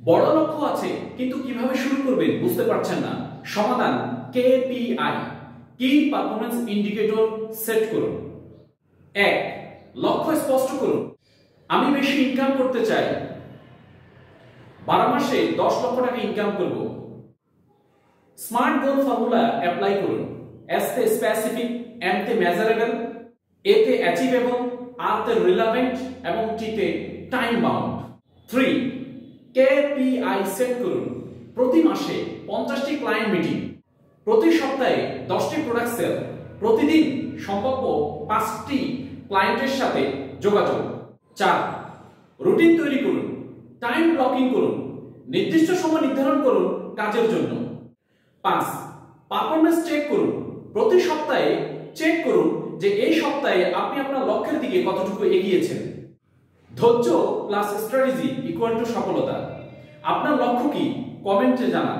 বড় লক্ষ্য আছে কিন্তু কিভাবে শুরু করবেন বুঝতে পারছেন না। সমাধান কেপিআই, কি পারফরম্যান্স ইন্ডিকেটর সেট করুন। 1. লক্ষ্য স্পষ্ট করুন। আমি বেশি ইনকাম করতে চাই, 12 মাসে 10 লক্ষ টাকা ইনকাম করব। স্মার্ট গোল ফর্মুলা অ্যাপ্লাই করুন। এস তে স্পেসিফিক, এম তে মেজারেবল, এ তে অ্যাচিভেবল, আর তে রিলেভেন্ট এবং টি তে টাইম বাউন্ড। 3. কেপিআই সেট করুন। প্রতি মাসে 50টি ক্লায়েন্ট মিটিং, প্রতি সপ্তাহে 10টি প্রোডাক্ট সেল, প্রতিদিন সম্ভাব্য 5টি ক্লায়েন্টের সাথে যোগাযোগ। 4. রুটিন তৈরি করুন। টাইম ব্লকিং করুন। নির্দিষ্ট সময় নির্ধারণ করুন কাজের জন্য। 5. পারফরম্যান্স চেক করুন। প্রতি সপ্তাহে চেক করুন যে এই সপ্তাহে আপনি আপনার লক্ষ্যের দিকে কতটুকু এগিয়েছেন। ধৈর্য প্লাস স্ট্র্যাটেজি ইকুয়াল টু সফলতা। আপনার লক্ষ্য কি? কমেন্টে জানান।